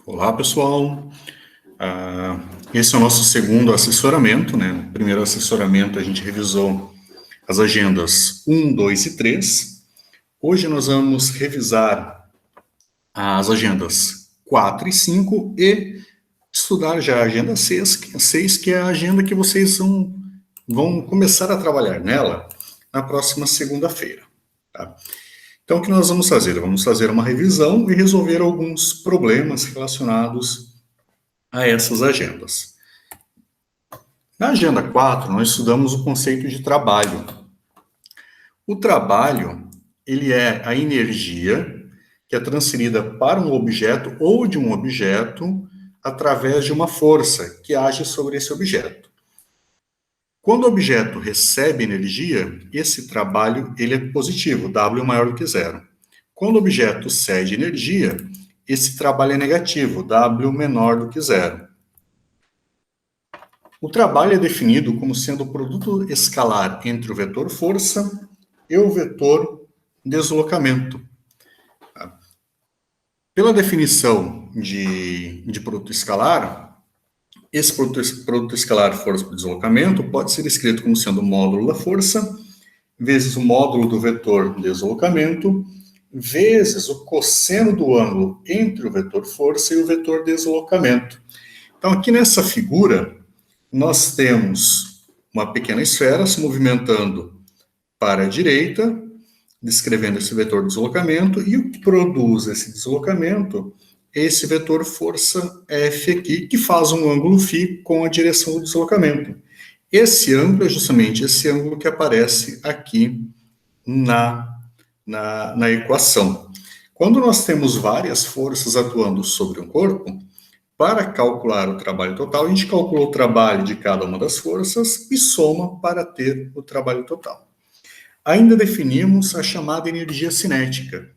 Olá, pessoal. Esse é o nosso segundo assessoramento, né? No primeiro assessoramento a gente revisou as agendas 1, 2 e 3. Hoje nós vamos revisar as agendas 4 e 5 e estudar já a agenda 6, que é a agenda que vocês vão começar a trabalhar nela na próxima segunda-feira. Tá? Então, o que nós vamos fazer? Vamos fazer uma revisão e resolver alguns problemas relacionados a essas agendas. Na agenda 4, nós estudamos o conceito de trabalho. O trabalho, ele é a energia que é transferida para um objeto ou de um objeto através de uma força que age sobre esse objeto. Quando o objeto recebe energia, esse trabalho ele é positivo, W maior do que zero. Quando o objeto cede energia, esse trabalho é negativo, W menor do que zero. O trabalho é definido como sendo o produto escalar entre o vetor força e o vetor deslocamento. Pela definição de produto escalar, esse produto escalar força por deslocamento pode ser escrito como sendo o módulo da força vezes o módulo do vetor deslocamento vezes o cosseno do ângulo entre o vetor força e o vetor deslocamento. Então, aqui nessa figura, nós temos uma pequena esfera se movimentando para a direita, descrevendo esse vetor de deslocamento, e o que produz esse deslocamento é esse vetor força F aqui, que faz um ângulo φ com a direção do deslocamento. Esse ângulo é justamente esse ângulo que aparece aqui na equação. Quando nós temos várias forças atuando sobre um corpo, para calcular o trabalho total, a gente calcula o trabalho de cada uma das forças e soma para ter o trabalho total. Ainda definimos a chamada energia cinética.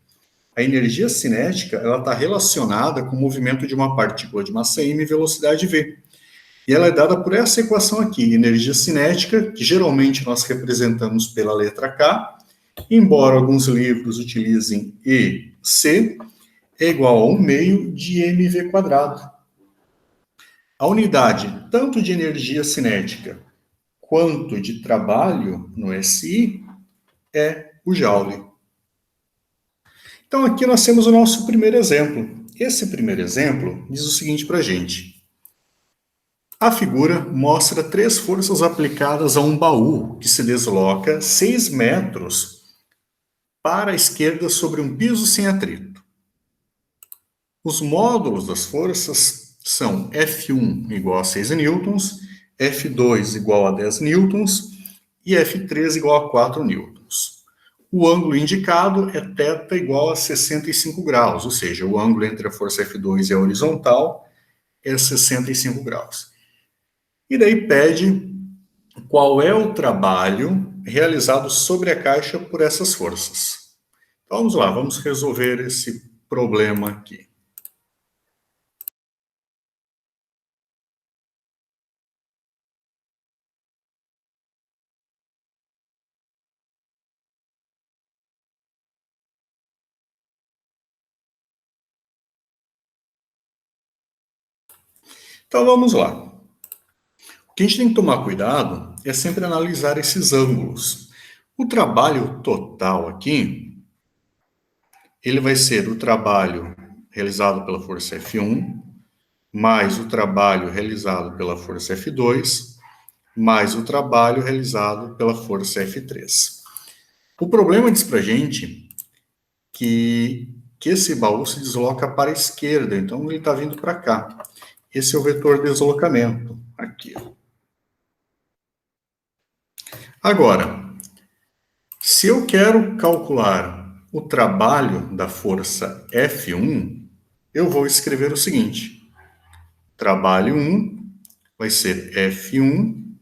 A energia cinética está relacionada com o movimento de uma partícula de massa m e velocidade v. E ela é dada por essa equação aqui, energia cinética, que geralmente nós representamos pela letra K, embora alguns livros utilizem EC, é igual a 1 meio de mv². A unidade tanto de energia cinética quanto de trabalho no SI é o Joule. Então aqui nós temos o nosso primeiro exemplo. Esse primeiro exemplo diz o seguinte para a gente. A figura mostra 3 forças aplicadas a um baú que se desloca 6 metros para a esquerda sobre um piso sem atrito. Os módulos das forças são F1 igual a 6 newtons, F2 igual a 10 newtons e F3 igual a 4 newtons. O ângulo indicado é θ igual a 65 graus, ou seja, o ângulo entre a força F2 e a horizontal é 65 graus. E daí pede qual é o trabalho realizado sobre a caixa por essas forças. Então vamos lá, vamos resolver esse problema aqui. Então vamos lá. O que a gente tem que tomar cuidado é sempre analisar esses ângulos. O trabalho total aqui, ele vai ser o trabalho realizado pela força F1, mais o trabalho realizado pela força F2, mais o trabalho realizado pela força F3. O problema diz pra gente que esse baú se desloca para a esquerda, então ele está vindo para cá. Esse é o vetor de deslocamento, aqui. Agora, se eu quero calcular o trabalho da força F1, eu vou escrever o seguinte. Trabalho 1 vai ser F1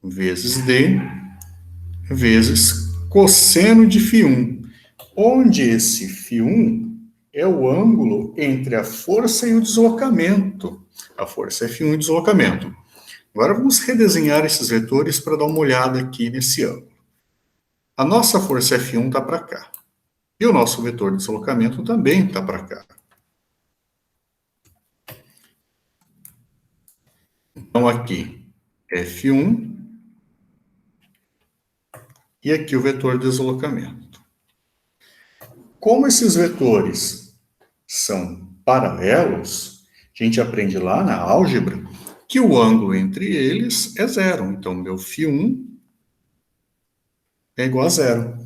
vezes D vezes cosseno de φ1, onde esse φ1 é o ângulo entre a força e o deslocamento. A força F1 e o deslocamento. Agora vamos redesenhar esses vetores para dar uma olhada aqui nesse ângulo. A nossa força F1 está para cá. E o nosso vetor de deslocamento também está para cá. aqui, F1, e aqui o vetor de deslocamento. Como esses vetores são paralelos, a gente aprende lá na álgebra que o ângulo entre eles é zero. Então, meu φ1 é igual a zero.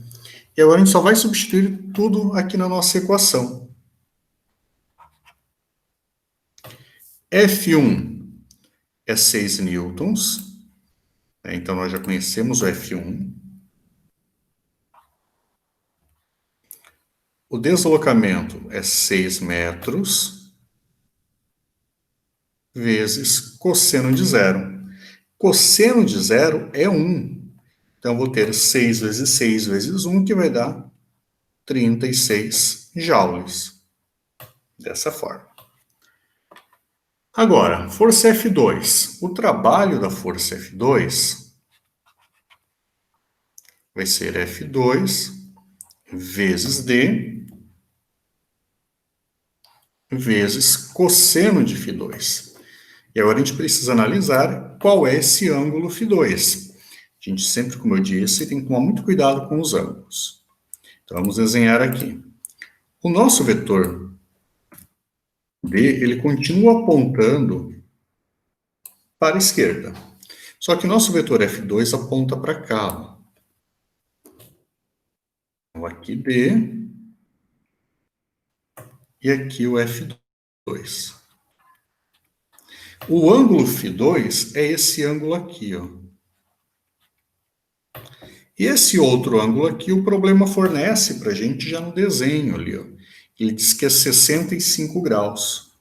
E agora a gente só vai substituir tudo aqui na nossa equação. F1 é 6 newtons. Então, nós já conhecemos o F1. O deslocamento é 6 metros vezes cosseno de zero. Cosseno de zero é 1. Então, eu vou ter 6 vezes 6 vezes 1, que vai dar 36 joules. Dessa forma. Agora, força F2. O trabalho da força F2 vai ser F2 vezes D vezes cosseno de φ2. E agora a gente precisa analisar qual é esse ângulo φ2. A gente sempre, como eu disse, tem que tomar muito cuidado com os ângulos. Então, vamos desenhar aqui. O nosso vetor D, ele continua apontando para a esquerda. Só que o nosso vetor F2 aponta para cá. Então, aqui D e aqui o F2. O ângulo φ2 é esse ângulo aqui, ó. E esse outro ângulo aqui, o problema fornece para a gente já no desenho ali, ó. Ele diz que é 65 graus.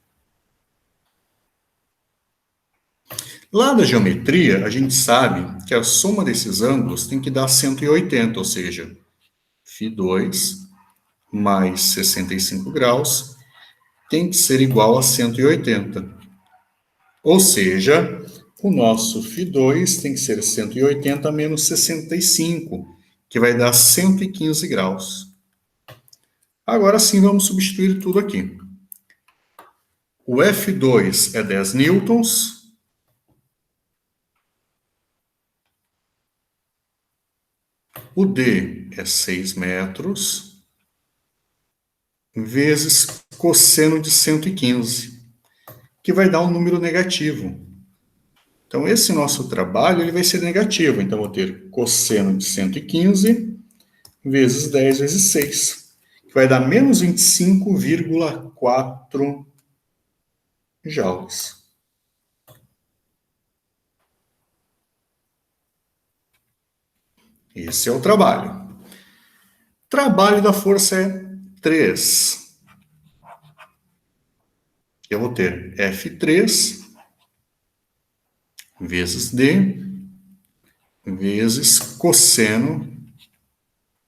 Lá da geometria, a gente sabe que a soma desses ângulos tem que dar 180, ou seja, φ2 mais 65 graus tem que ser igual a 180. Ou seja, o nosso φ2 tem que ser 180 menos 65, que vai dar 115 graus. Agora sim, vamos substituir tudo aqui. O F2 é 10 newtons. O D é 6 metros. Vezes cosseno de 115, que vai dar um número negativo. Então, esse nosso trabalho ele vai ser negativo. Então, eu vou ter cosseno de 115 vezes 10 vezes 6, que vai dar menos 25,4 joules. Esse é o trabalho. Trabalho da força é 3. Eu vou ter F3 vezes D vezes cosseno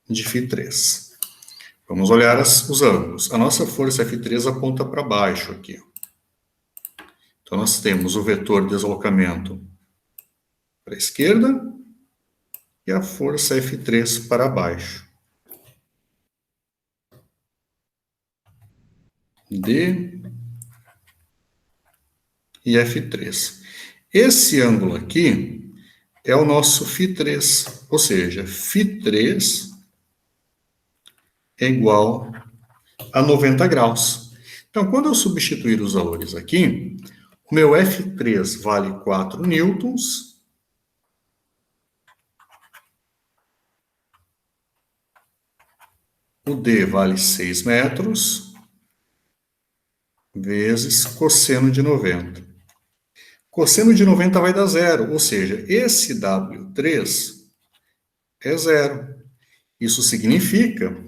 de φ3. Vamos olhar os ângulos. A nossa força F3 aponta para baixo aqui. Então, nós temos o vetor deslocamento para a esquerda e a força F3 para baixo. D e F3. Esse ângulo aqui é o nosso φ3, ou seja, φ3 é igual a 90 graus. Então, quando eu substituir os valores aqui, o meu F3 vale 4 newtons. O D vale 6 metros, vezes cosseno de 90. Cosseno de 90 vai dar zero, ou seja, esse W3 é zero. Isso significa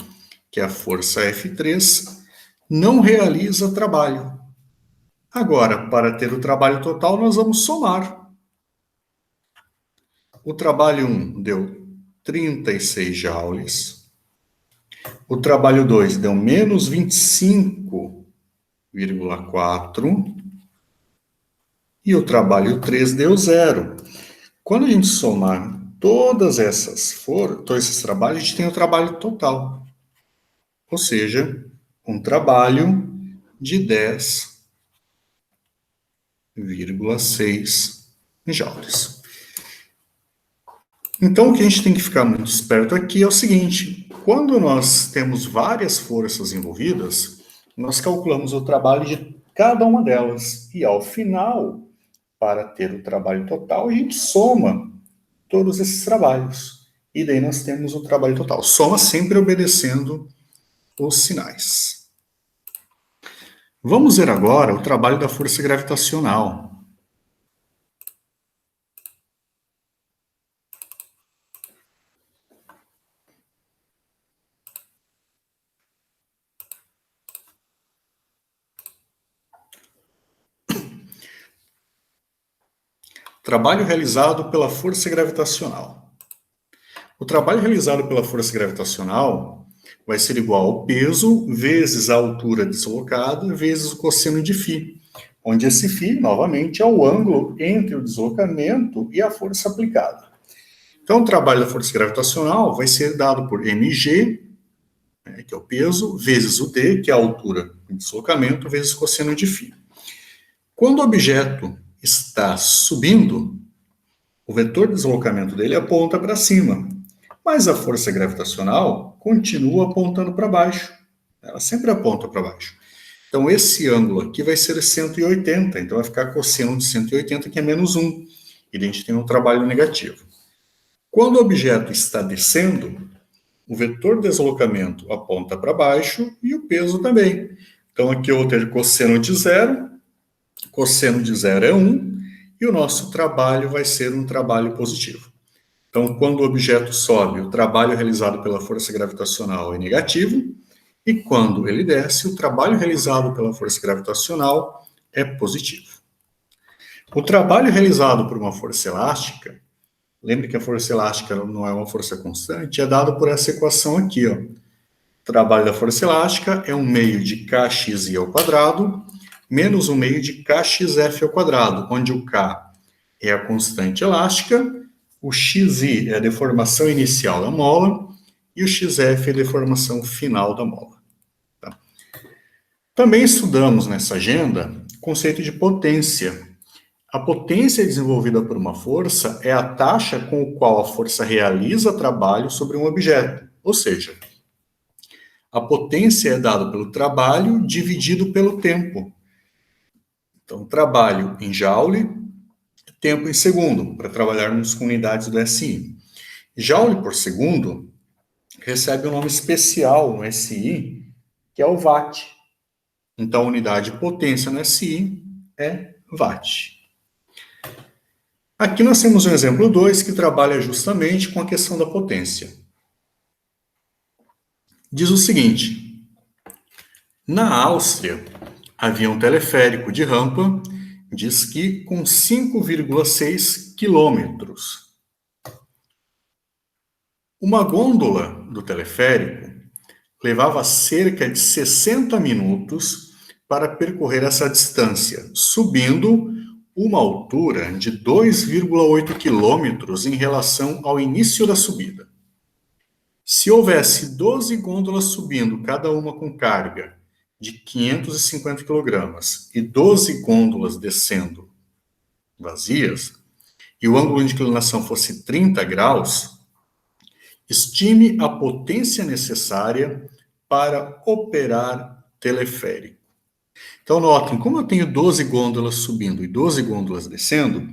que a força F3 não realiza trabalho. Agora, para ter o trabalho total, nós vamos somar. O trabalho 1 deu 36 joules. O trabalho 2 deu menos 25,4. E o trabalho 3 deu zero. Quando a gente somar todos esses trabalhos, a gente tem o trabalho total. Ou seja, um trabalho de 10,6 em joules. Então, o que a gente tem que ficar muito esperto aqui é o seguinte: quando nós temos várias forças envolvidas, nós calculamos o trabalho de cada uma delas. E, ao final, para ter o trabalho total, a gente soma todos esses trabalhos. E daí nós temos o trabalho total. Soma sempre obedecendo os sinais. Vamos ver agora o trabalho da força gravitacional. Trabalho realizado pela força gravitacional. O trabalho realizado pela força gravitacional vai ser igual ao peso vezes a altura deslocada vezes o cosseno de φ, onde esse φ, novamente, é o ângulo entre o deslocamento e a força aplicada. Então, o trabalho da força gravitacional vai ser dado por mg, que é o peso, vezes o d, que é a altura do deslocamento, vezes o cosseno de φ. Quando o objeto está subindo, o vetor de deslocamento dele aponta para cima, mas a força gravitacional continua apontando para baixo. Ela sempre aponta para baixo. Então, esse ângulo aqui vai ser 180, então vai ficar cosseno de 180, que é menos 1. E a gente tem um trabalho negativo. Quando o objeto está descendo, o vetor de deslocamento aponta para baixo e o peso também. Então, aqui eu vou ter cosseno de zero é 1, e o nosso trabalho vai ser um trabalho positivo. Então, quando o objeto sobe, o trabalho realizado pela força gravitacional é negativo, e quando ele desce, o trabalho realizado pela força gravitacional é positivo. O trabalho realizado por uma força elástica, lembre que a força elástica não é uma força constante, é dado por essa equação aqui, ó. O trabalho da força elástica é 1 meio de kxi ao quadrado menos 1 meio de kxf ao quadrado, onde o k é a constante elástica, o xi é a deformação inicial da mola e o xf é a deformação final da mola. Tá? Também estudamos nessa agenda o conceito de potência. A potência desenvolvida por uma força é a taxa com a qual a força realiza trabalho sobre um objeto, ou seja, a potência é dada pelo trabalho dividido pelo tempo. Então, trabalho em joule, tempo em segundo, para trabalharmos com unidades do SI. Joule por segundo recebe um nome especial no SI, que é o watt. Então, a unidade de potência no SI é watt. Aqui nós temos um exemplo 2 que trabalha justamente com a questão da potência. Diz o seguinte: na Áustria havia um teleférico de rampa de esqui com 5,6 quilômetros. Uma gôndola do teleférico levava cerca de 60 minutos para percorrer essa distância, subindo uma altura de 2,8 quilômetros em relação ao início da subida. Se houvesse 12 gôndolas subindo, cada uma com carga de 550 kg, e 12 gôndolas descendo vazias, e o ângulo de inclinação fosse 30 graus, estime a potência necessária para operar teleférico. Então, notem, como eu tenho 12 gôndolas subindo e 12 gôndolas descendo,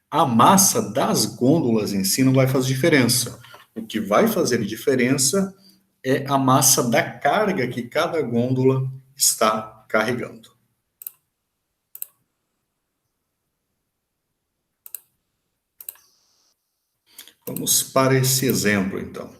a massa das gôndolas em si não vai fazer diferença. O que vai fazer diferença é a massa da carga que cada gôndola está carregando. Vamos para esse exemplo, então.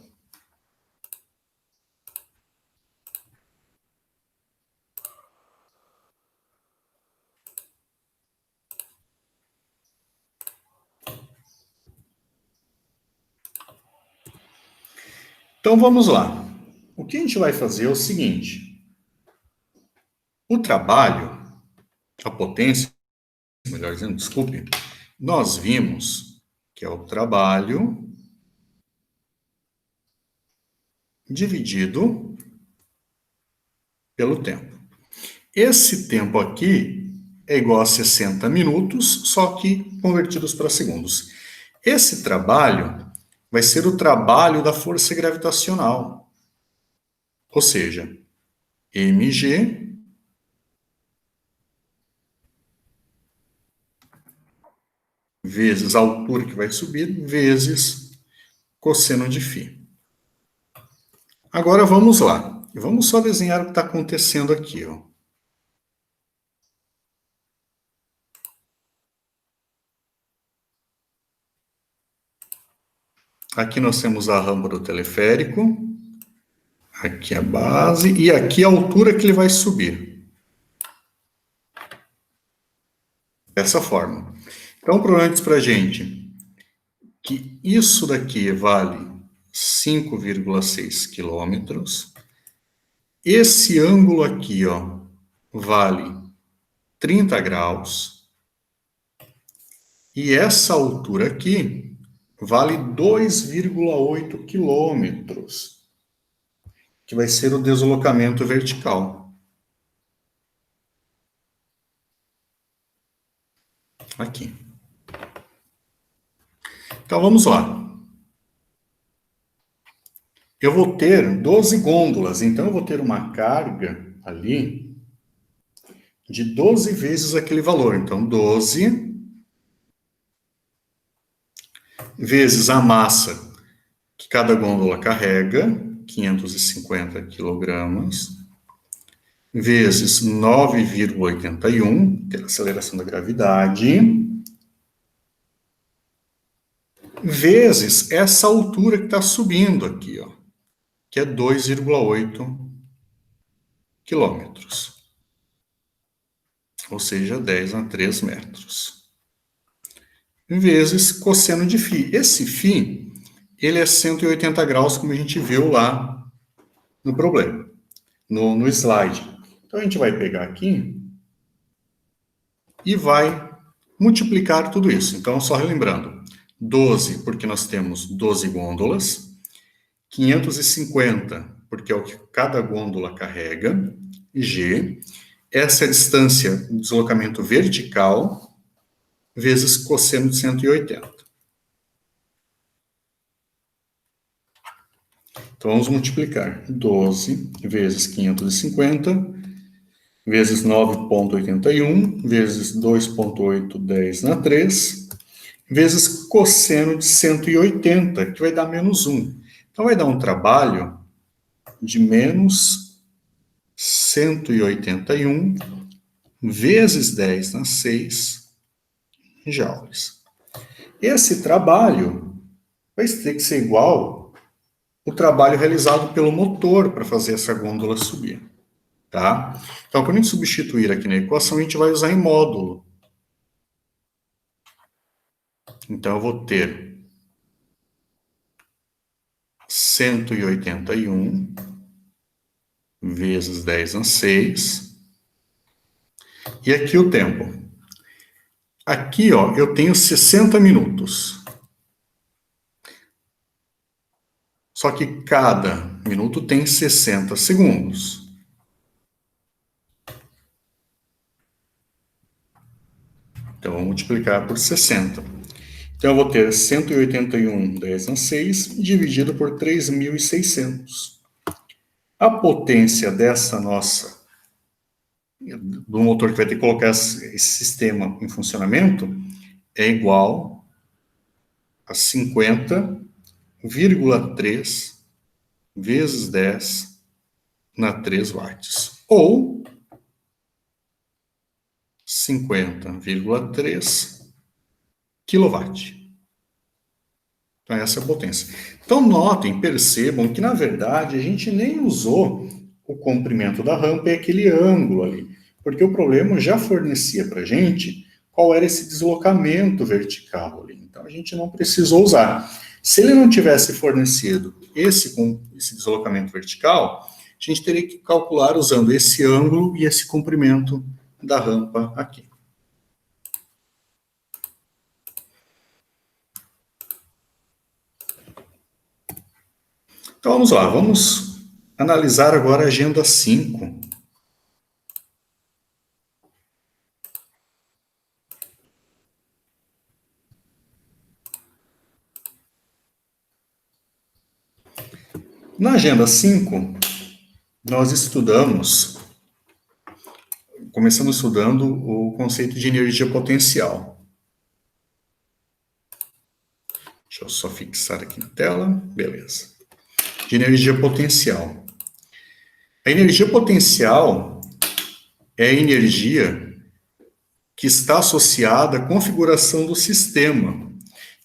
Então, vamos lá. O que a gente vai fazer é o seguinte: o trabalho, a potência, melhor dizendo, desculpe, nós vimos que é o trabalho dividido pelo tempo. Esse tempo aqui é igual a 60 minutos, só que convertidos para segundos. Esse trabalho vai ser o trabalho da força gravitacional. Ou seja, mg vezes a altura que vai subir, vezes cosseno de φ. Agora vamos lá. Vamos só desenhar o que está acontecendo aqui. Ó. Aqui nós temos a rampa do teleférico. Aqui a base. E aqui a altura que ele vai subir. Dessa forma. Então, provavelmente para a gente que isso daqui vale 5,6 quilômetros. Esse ângulo aqui, ó, vale 30 graus. E essa altura aqui vale 2,8 quilômetros, que vai ser o deslocamento vertical. Aqui. Então, vamos lá. Eu vou ter 12 gôndolas, então eu vou ter uma carga ali de 12 vezes aquele valor. Então, 12 vezes a massa que cada gôndola carrega, 550 quilogramas, vezes 9,81, que é a aceleração da gravidade, vezes essa altura que está subindo aqui, ó, que é 2,8 quilômetros. Ou seja, 10 a 3 metros. Vezes cosseno de φ. Esse φ, ele é 180 graus, como a gente viu lá no problema, no slide. Então, a gente vai pegar aqui e vai multiplicar tudo isso. Então, só relembrando, 12, porque nós temos 12 gôndolas, 550, porque é o que cada gôndola carrega, G, essa é a distância do deslocamento vertical, vezes cosseno de 180. Então, vamos multiplicar 12 vezes 550, vezes 9,81, vezes 2,8, 10 na 3, vezes cosseno de 180, que vai dar menos 1. Então, vai dar um trabalho de menos 181 vezes 10 na 6 joules. Esse trabalho vai ter que ser igual ao trabalho realizado pelo motor para fazer essa gôndola subir. Tá? Então, quando a gente substituir aqui na equação, a gente vai usar em módulo. Então, eu vou ter 181 vezes 10 na 6. E aqui o tempo. Aqui, ó, eu tenho 60 minutos. Só que cada minuto tem 60 segundos. Então, vou multiplicar por 60. Então, eu vou ter 181, 10 na 6, dividido por 3.600. A potência dessa nossa, do motor que vai ter que colocar esse sistema em funcionamento, é igual a 50,3 vezes 10 na 3 watts. Ou 50,3 kW. Então, essa é a potência. Então, notem, percebam que, na verdade, a gente nem usou o comprimento da rampa e aquele ângulo ali, porque o problema já fornecia para a gente qual era esse deslocamento vertical ali. Então, a gente não precisou usar. Se ele não tivesse fornecido esse deslocamento vertical, a gente teria que calcular usando esse ângulo e esse comprimento da rampa aqui. Então, vamos lá, vamos analisar agora a agenda 5. Na agenda 5, nós começamos estudando o conceito de energia potencial. Deixa eu só fixar aqui na tela, beleza. De energia potencial. A energia potencial é a energia que está associada à configuração do sistema,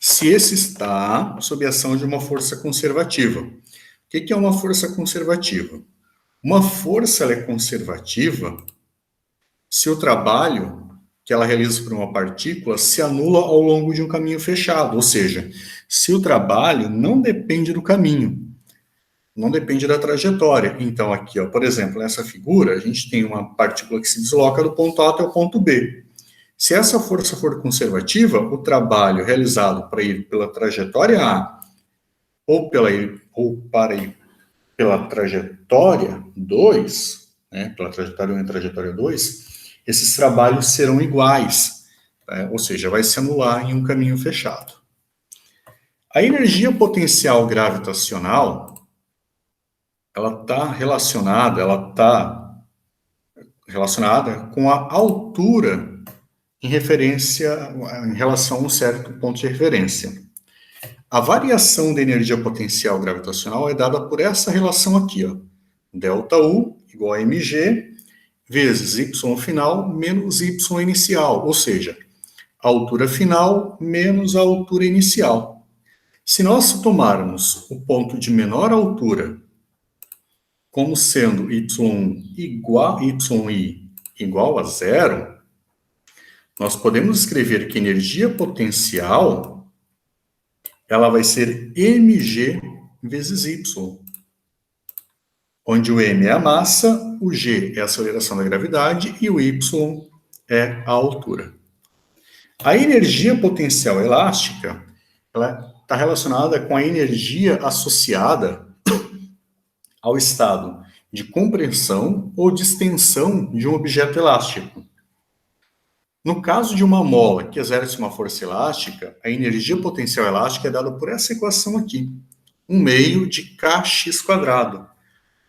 se esse está sob a ação de uma força conservativa. O que é uma força conservativa? Uma força ela é conservativa se o trabalho que ela realiza por uma partícula se anula ao longo de um caminho fechado, ou seja, se o trabalho não depende do caminho, não depende da trajetória. Então, aqui, ó, por exemplo, nessa figura, a gente tem uma partícula que se desloca do ponto A até o ponto B. Se essa força for conservativa, o trabalho realizado para ir pela trajetória A ou para ir pela trajetória 2, né, pela trajetória 1 e trajetória 2, esses trabalhos serão iguais, né, ou seja, vai se anular em um caminho fechado. A energia potencial gravitacional, ela está relacionada com a altura em relação a um certo ponto de referência. A variação da energia potencial gravitacional é dada por essa relação aqui, ó, ΔU igual a mg vezes y final menos y inicial, ou seja, a altura final menos a altura inicial. Se nós tomarmos o ponto de menor altura como sendo y igual a zero, nós podemos escrever que a energia potencial ela vai ser mg vezes y, onde o m é a massa, o g é a aceleração da gravidade e o y é a altura. A energia potencial elástica ela está relacionada com a energia associada ao estado de compressão ou distensão de um objeto elástico. No caso de uma mola que exerce uma força elástica, a energia potencial elástica é dada por essa equação aqui, 1/2 de kx²,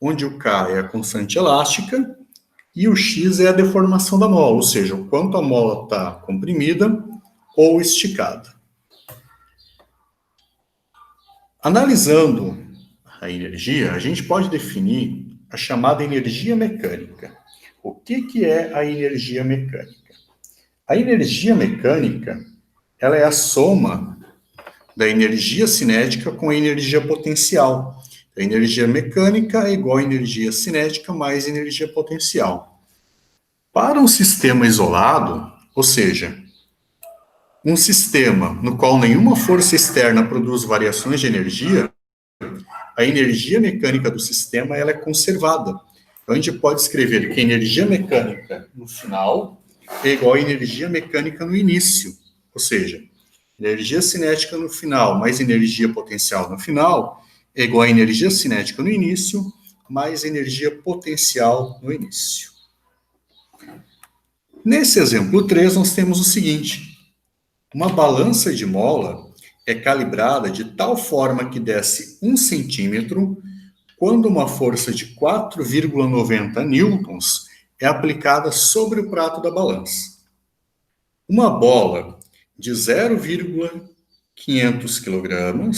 onde o k é a constante elástica e o x é a deformação da mola, ou seja, o quanto a mola está comprimida ou esticada. Analisando a energia, a gente pode definir a chamada energia mecânica. O que é a energia mecânica? A energia mecânica, ela é a soma da energia cinética com a energia potencial. A energia mecânica é igual a energia cinética mais energia potencial. Para um sistema isolado, ou seja, um sistema no qual nenhuma força externa produz variações de energia, a energia mecânica do sistema ela é conservada. Então, a gente pode escrever que a energia mecânica no final é igual a energia mecânica no início, ou seja, energia cinética no final mais energia potencial no final é igual a energia cinética no início mais energia potencial no início. Nesse exemplo 3, nós temos o seguinte: uma balança de mola é calibrada de tal forma que desce 1 centímetro quando uma força de 4,90 newtons é aplicada sobre o prato da balança. Uma bola de 0,500 kg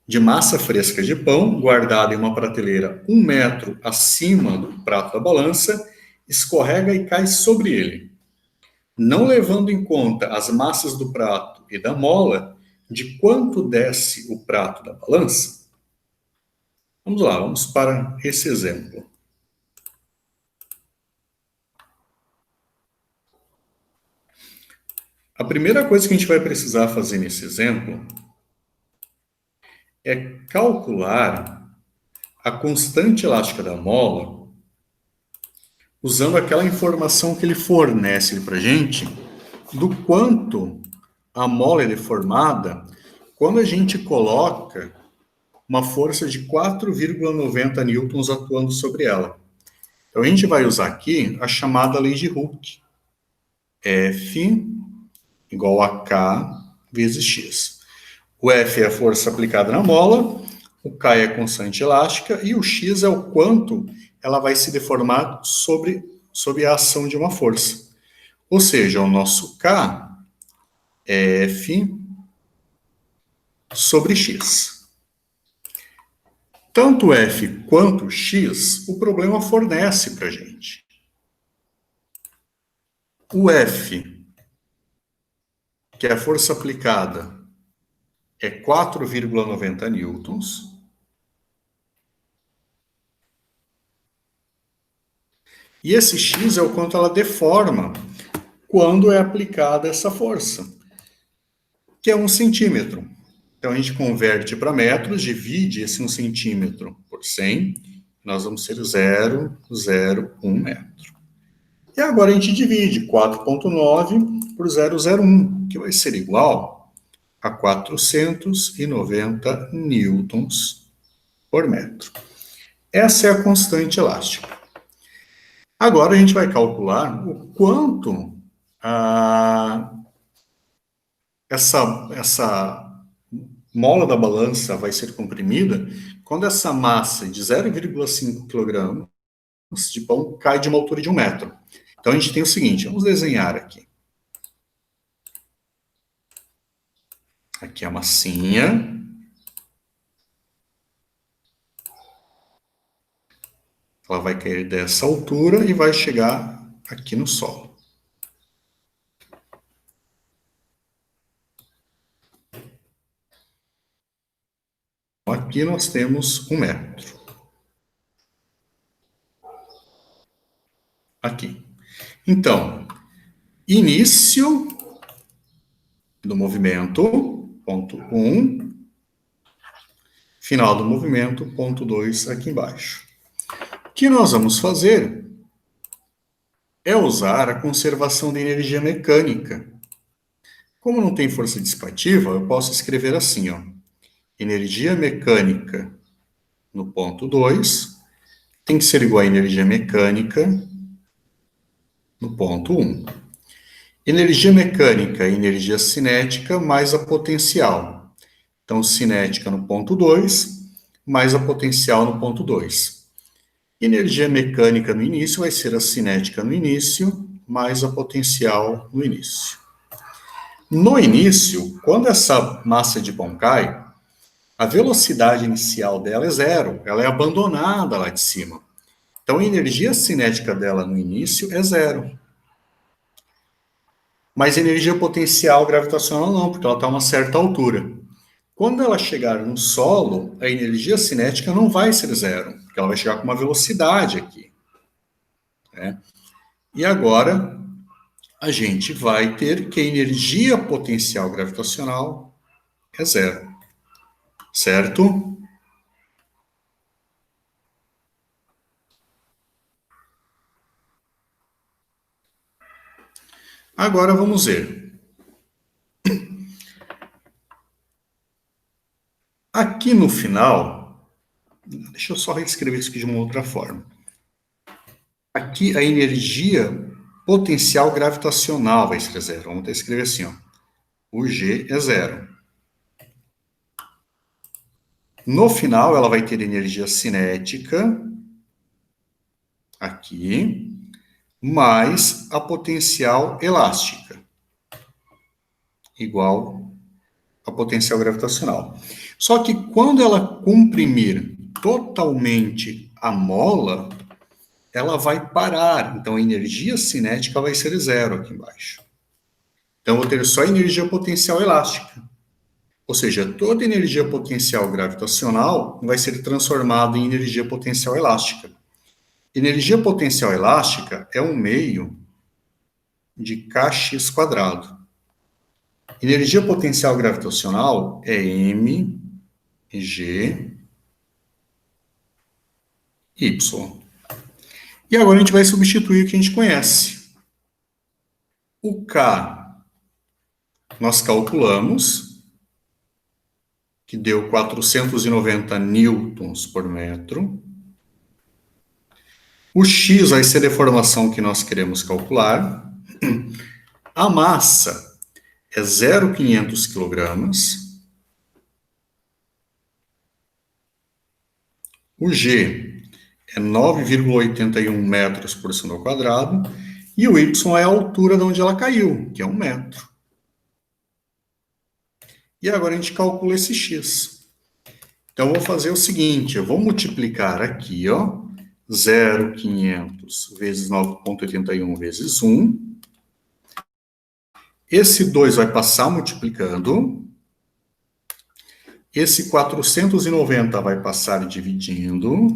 de massa fresca de pão, guardada em uma prateleira 1 metro acima do prato da balança, escorrega e cai sobre ele. Não levando em conta as massas do prato e da mola, de quanto desce o prato da balança? Vamos lá, vamos para esse exemplo. A primeira coisa que a gente vai precisar fazer nesse exemplo é calcular a constante elástica da mola usando aquela informação que ele fornece para a gente do quanto a mola é deformada quando a gente coloca uma força de 4,90 newtons atuando sobre ela. Então, a gente vai usar aqui a chamada lei de Hooke. F igual a K vezes X. O F é a força aplicada na mola, o K é a constante elástica, e o X é o quanto ela vai se deformar sob a ação de uma força. Ou seja, o nosso K é F sobre X. Tanto F quanto X, o problema fornece para a gente. O F, que é a força aplicada, é 4,90 newtons. E esse X é o quanto ela deforma quando é aplicada essa força, que é 1 centímetro. Então, a gente converte para metros, divide esse 1 centímetro por 100, nós vamos ter 0,01 metro. E agora a gente divide 4,9 por 0,01, que vai ser igual a 490 newtons por metro. Essa é a constante elástica. Agora a gente vai calcular o quanto essa mola da balança vai ser comprimida quando essa massa de 0,5 kg de pão cai de uma altura de 1 metro. Então a gente tem o seguinte, vamos desenhar aqui. Aqui é a massinha. Ela vai cair dessa altura e vai chegar aqui no solo. Aqui nós temos 1 metro. Aqui. Então, início do movimento, ponto 1. Final do movimento, ponto 2, aqui embaixo. O que nós vamos fazer é usar a conservação de energia mecânica. Como não tem força dissipativa, eu posso escrever assim, ó. Energia mecânica no ponto 2 tem que ser igual a energia mecânica no ponto 1. Energia mecânica é energia cinética mais a potencial. Então, cinética no ponto 2 mais a potencial no ponto 2. Energia mecânica no início vai ser a cinética no início mais a potencial no início. No início, quando essa massa de pão cai, a velocidade inicial dela é 0, ela é abandonada lá de cima. Então, a energia cinética dela no início é 0. Mas a energia potencial gravitacional não, porque ela está a uma certa altura. Quando ela chegar no solo, a energia cinética não vai ser 0, porque ela vai chegar com uma velocidade aqui. Né? E agora, a gente vai ter que a energia potencial gravitacional é 0. Certo? Agora vamos ver. Aqui no final, deixa eu só reescrever isso aqui de uma outra forma. Aqui a energia potencial gravitacional vai ser 0. Vamos escrever assim, ó. O G é 0. No final, ela vai ter energia cinética, aqui, mais a potencial elástica, igual a potencial gravitacional. Só que quando ela comprimir totalmente a mola, ela vai parar. Então, a energia cinética vai ser 0 aqui embaixo. Então, eu vou ter só energia potencial elástica. Ou seja, toda energia potencial gravitacional vai ser transformada em energia potencial elástica. Energia potencial elástica é um meio de kx². Energia potencial gravitacional é mg y. E agora a gente vai substituir o que a gente conhece. O K nós calculamos, que deu 490 newtons por metro. O X vai ser a deformação que nós queremos calcular. A massa é 0,500 kg. O G é 9,81 metros por segundo ao quadrado, e o Y é a altura de onde ela caiu, que é 1 metro. E agora a gente calcula esse X. Então, eu vou fazer o seguinte, eu vou multiplicar aqui, ó, 0,500 vezes 9,81 vezes 1. Esse 2 vai passar multiplicando. Esse 490 vai passar dividindo.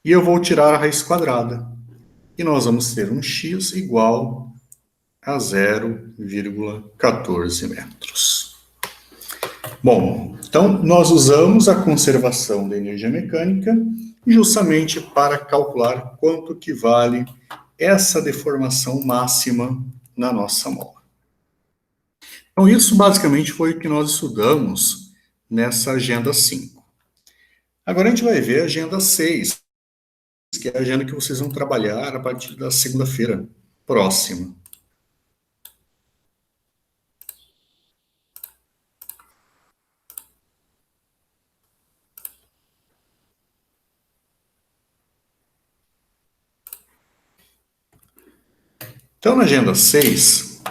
E eu vou tirar a raiz quadrada. E nós vamos ter um x igual a 0,14 metros. Bom, então nós usamos a conservação da energia mecânica justamente para calcular quanto que vale essa deformação máxima na nossa mola. Então isso basicamente foi o que nós estudamos nessa agenda 5. Agora a gente vai ver a agenda 6, que é a agenda que vocês vão trabalhar a partir da segunda-feira próxima. Então, na agenda 6,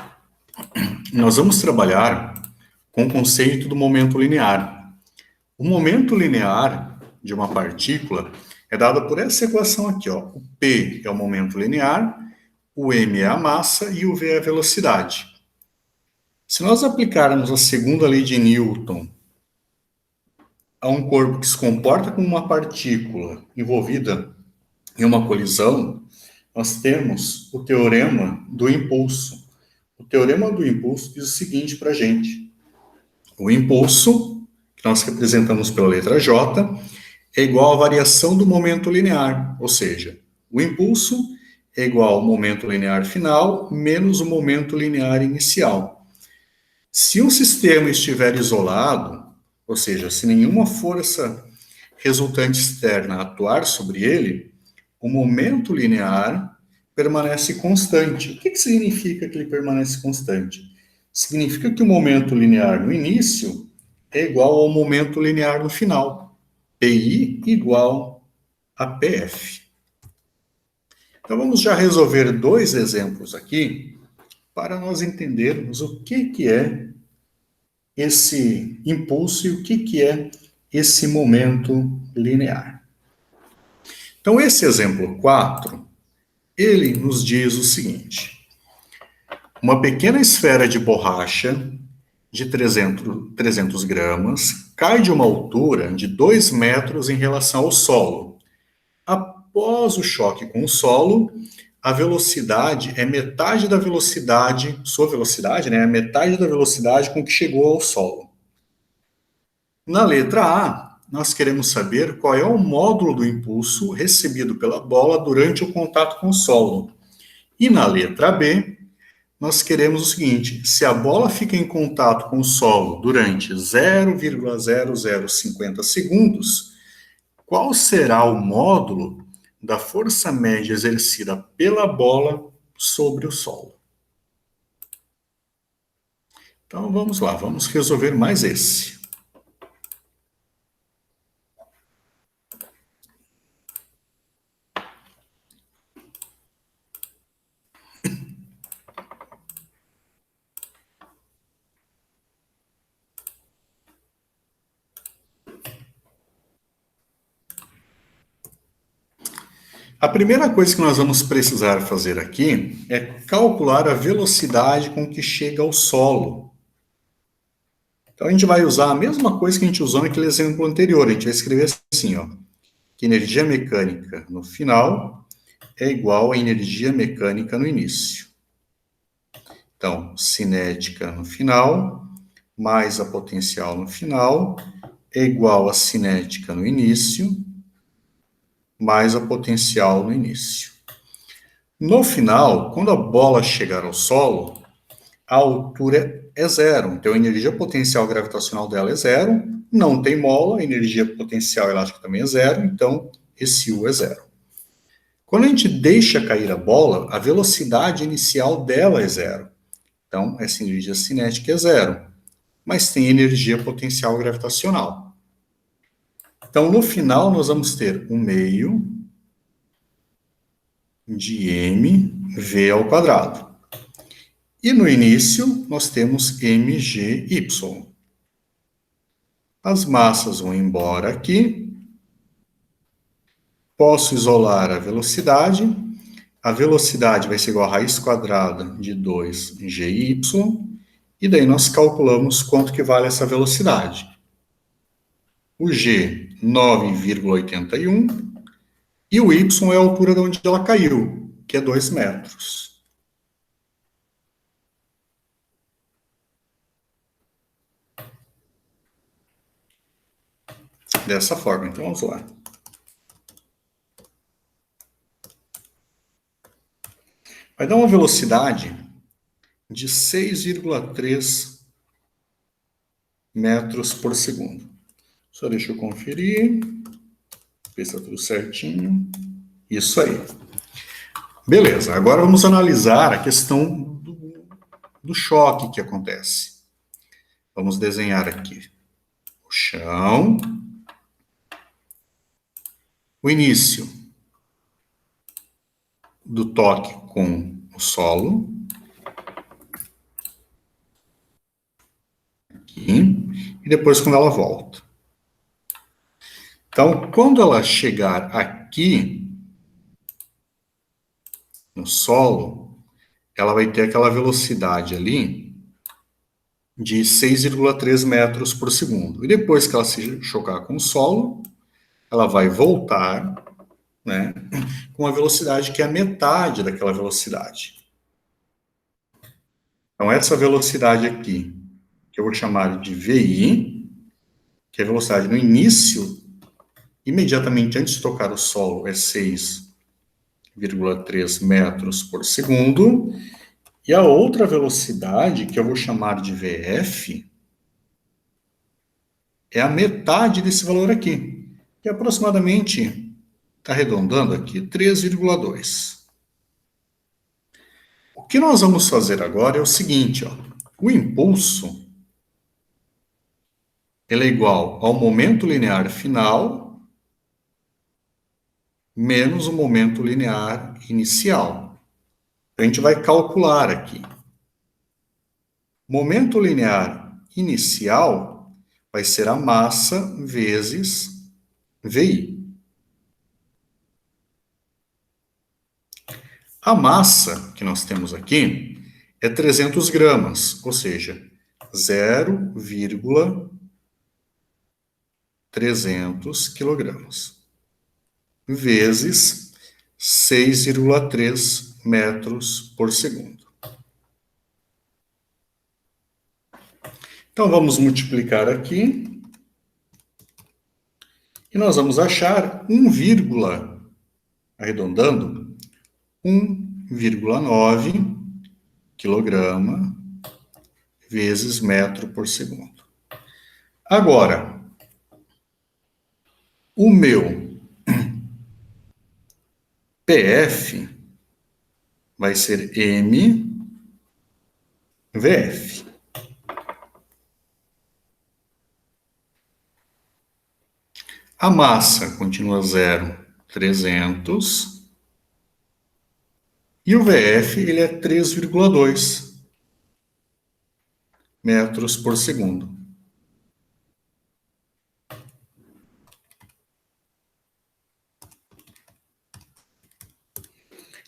nós vamos trabalhar com o conceito do momento linear. O momento linear de uma partícula é dado por essa equação aqui, ó. O P é o momento linear, o M é a massa e o V é a velocidade. Se nós aplicarmos a segunda lei de Newton a um corpo que se comporta como uma partícula envolvida em uma colisão, nós temos o teorema do impulso. O teorema do impulso diz o seguinte para a gente. O impulso, que nós representamos pela letra J, é igual à variação do momento linear, ou seja, o impulso é igual ao momento linear final menos o momento linear inicial. Se um sistema estiver isolado, ou seja, se nenhuma força resultante externa atuar sobre ele, o momento linear permanece constante. O que significa que ele permanece constante? Significa que o momento linear no início é igual ao momento linear no final. PI igual a PF. Então, vamos já resolver 2 exemplos aqui para nós entendermos o que é esse impulso e o que é esse momento linear. Então, esse exemplo 4, ele nos diz o seguinte. Uma pequena esfera de borracha de 300 gramas cai de uma altura de 2 metros em relação ao solo. Após o choque com o solo, a velocidade é metade da velocidade, sua velocidade, né, é metade da velocidade com que chegou ao solo. Na letra A, nós queremos saber qual é o módulo do impulso recebido pela bola durante o contato com o solo. E na letra B, nós queremos o seguinte, se a bola fica em contato com o solo durante 0,0050 segundos, qual será o módulo da força média exercida pela bola sobre o solo? Então vamos lá, vamos resolver mais esse. A primeira coisa que nós vamos precisar fazer aqui é calcular a velocidade com que chega ao solo. Então a gente vai usar a mesma coisa que a gente usou naquele exemplo anterior. A gente vai escrever assim, ó, que energia mecânica no final é igual a energia mecânica no início. Então, cinética no final, mais a potencial no final, é igual a cinética no início, mais a potencial no início. No final, quando a bola chegar ao solo, a altura é 0. Então, a energia potencial gravitacional dela é 0. Não tem mola, a energia potencial elástica também é 0. Então, esse U é 0. Quando a gente deixa cair a bola, a velocidade inicial dela é 0. Então, essa energia cinética é 0. Mas tem energia potencial gravitacional. Então, no final, nós vamos ter 1 meio de mv ao quadrado. E no início, nós temos mgy. As massas vão embora aqui. Posso isolar a velocidade. A velocidade vai ser igual a raiz quadrada de 2gy. E daí nós calculamos quanto que vale essa velocidade. O g, 9,81. E o y é a altura de onde ela caiu, que é 2 metros. Dessa forma, então vamos lá. Vai dar uma velocidade de 6,3 metros por segundo. Só deixa eu conferir. Ver se está tudo certinho. Isso aí. Beleza, agora vamos analisar a questão do choque que acontece. Vamos desenhar aqui o chão, o início do toque com o solo, aqui, e depois quando ela volta. Então, quando ela chegar aqui no solo, ela vai ter aquela velocidade ali de 6,3 metros por segundo. E depois que ela se chocar com o solo, ela vai voltar, né, com uma velocidade que é a metade daquela velocidade. Então, essa velocidade aqui, que eu vou chamar de VI, que é a velocidade no início, imediatamente antes de tocar o solo, é 6,3 metros por segundo. E a outra velocidade, que eu vou chamar de VF, é a metade desse valor aqui, que é aproximadamente, está arredondando aqui, 3,2. O que nós vamos fazer agora é o seguinte, ó, o impulso ele é igual ao momento linear final menos o momento linear inicial. A gente vai calcular aqui. Momento linear inicial vai ser a massa vezes VI. A massa que nós temos aqui é 300 gramas, ou seja, 0,300 quilogramas, vezes 6,3 metros por segundo. Então, vamos multiplicar aqui. E nós vamos achar 1, arredondando, 1,9 quilograma vezes metro por segundo. Agora, o meu PF vai ser mVF. A massa continua 0,300. E o VF ele é 3,2 metros por segundo.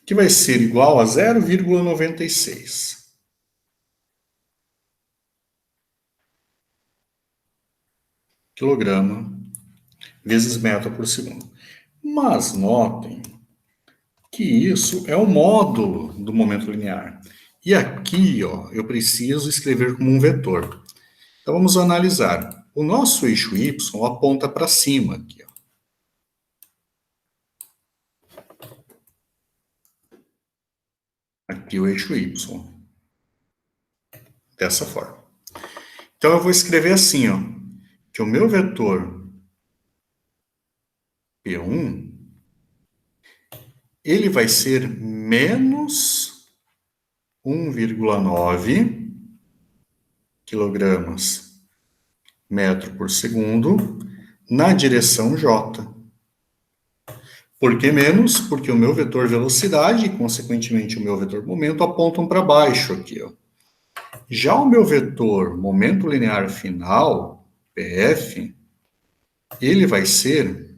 Que vai ser igual a 0,96. Quilograma vezes metro por segundo. Mas notem que isso é o módulo do momento linear. E aqui, ó, eu preciso escrever como um vetor. Então vamos analisar. O nosso eixo y aponta para cima aqui, ó. Aqui o eixo y. Dessa forma. Então eu vou escrever assim, ó, que o meu vetor P1 ele vai ser menos 1,9 quilogramas metro por segundo na direção J. Por que menos? Porque o meu vetor velocidade e, consequentemente, o meu vetor momento apontam para baixo aqui, ó. Já o meu vetor momento linear final, PF, ele vai ser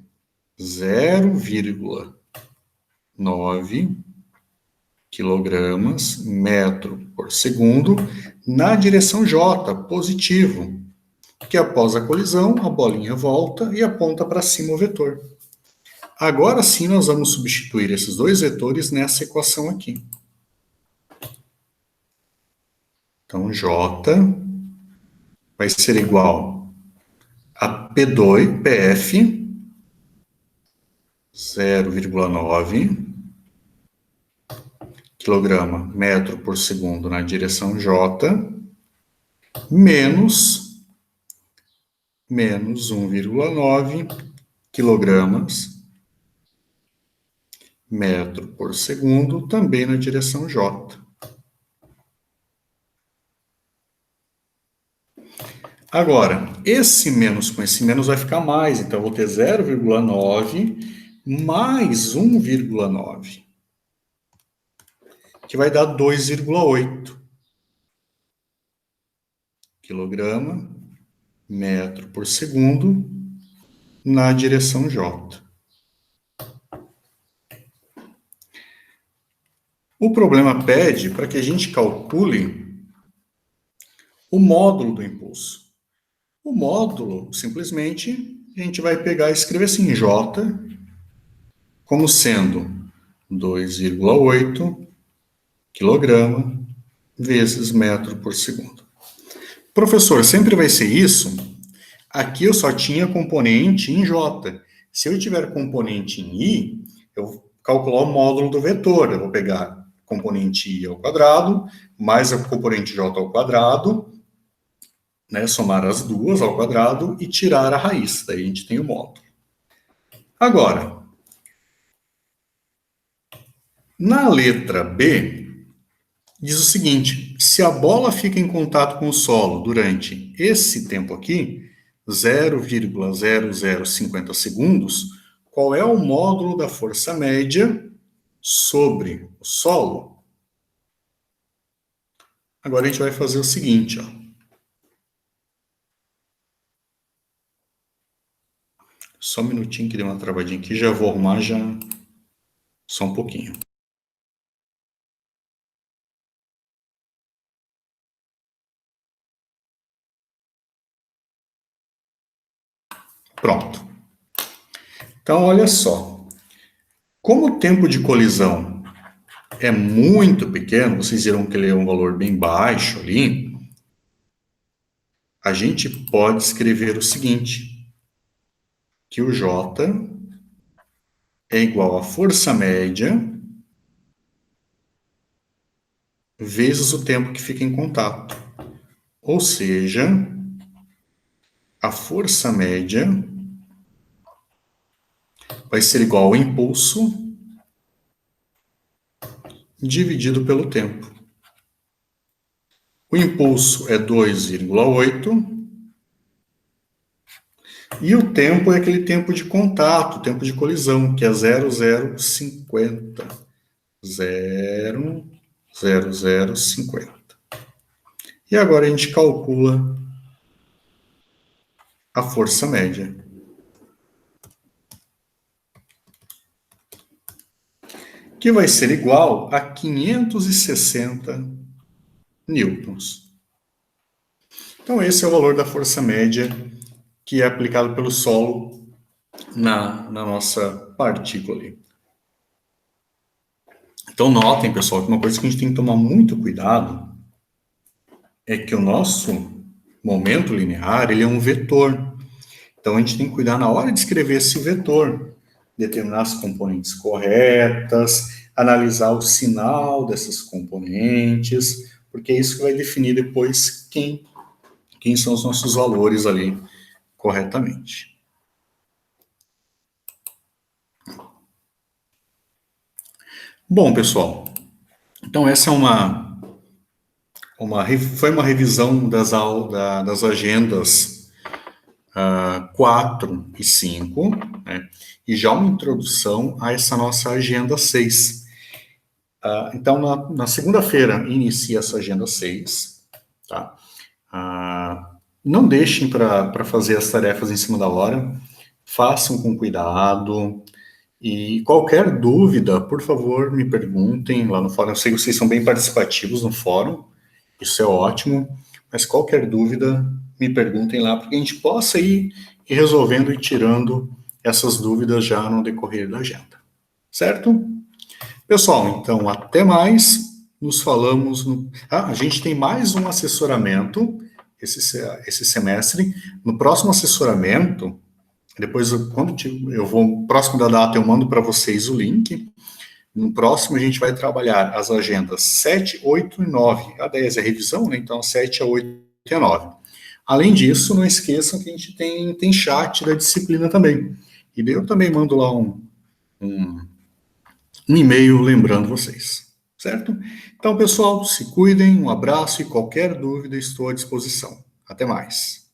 0,9 quilogramas metro por segundo na direção J, positivo, que após a colisão, a bolinha volta e aponta para cima o vetor. Agora sim, nós vamos substituir esses dois vetores nessa equação aqui. Então, J vai ser igual a P2, PF, 0,9 quilograma metro por segundo na direção J, menos 1,9 quilogramas metro por segundo, também na direção J. Agora, esse menos com esse menos vai ficar mais, então eu vou ter 0,9 mais 1,9, que vai dar 2,8 quilograma metro por segundo na direção J. O problema pede para que a gente calcule o módulo do impulso. O módulo, simplesmente, a gente vai pegar e escrever assim, J, como sendo 2,8 quilograma vezes metro por segundo. Professor, sempre vai ser isso? Aqui eu só tinha componente em J. Se eu tiver componente em I, eu vou calcular o módulo do vetor. Eu vou pegar componente I ao quadrado, mais a componente J ao quadrado, né, somar as duas ao quadrado e tirar a raiz. Daí a gente tem o módulo. Agora, na letra B, diz o seguinte: se a bola fica em contato com o solo durante esse tempo aqui, 0,0050 segundos, qual é o módulo da força média sobre o solo? Agora a gente vai fazer o seguinte, ó. Só um minutinho que deu uma travadinha aqui, já vou arrumar já só um pouquinho. Pronto. Então, olha só. Como o tempo de colisão é muito pequeno, vocês viram que ele é um valor bem baixo ali, a gente pode escrever o seguinte, que o J é igual à força média vezes o tempo que fica em contato. Ou seja, a força média vai ser igual ao impulso dividido pelo tempo. O impulso é 2,8 e o tempo é aquele tempo de contato, tempo de colisão, que é 0,050. 0,0050. E agora a gente calcula a força média. Que vai ser igual a 560 newtons. Então esse é o valor da força média que é aplicado pelo solo na nossa partícula ali. Então notem, pessoal, que uma coisa que a gente tem que tomar muito cuidado é que o nosso momento linear, ele é um vetor. Então a gente tem que cuidar na hora de escrever esse vetor, determinar as componentes corretas, analisar o sinal dessas componentes, porque é isso que vai definir depois quem são os nossos valores ali corretamente. Bom, pessoal, então essa é foi uma revisão das agendas 4 e 5, né? E já uma introdução a essa nossa agenda 6. Então, na segunda-feira, inicia essa agenda 6, tá? Não deixem para fazer as tarefas em cima da hora, façam com cuidado, e qualquer dúvida, por favor, me perguntem lá no fórum. Eu sei que vocês são bem participativos no fórum, isso é ótimo, mas qualquer dúvida, me perguntem lá, para que a gente possa ir resolvendo e tirando essas dúvidas já no decorrer da agenda. Certo? Pessoal, então, até mais. Nos falamos. A gente tem mais um assessoramento esse semestre. No próximo assessoramento, depois, quando eu vou, próximo da data, eu mando para vocês o link. No próximo, a gente vai trabalhar as agendas 7, 8 e 9. A 10 é revisão, né? Então, 7, a 8 e a 9. Além disso, não esqueçam que a gente tem chat da disciplina também. E daí eu também mando lá um e-mail lembrando vocês. Certo? Então, pessoal, se cuidem, um abraço e qualquer dúvida estou à disposição. Até mais.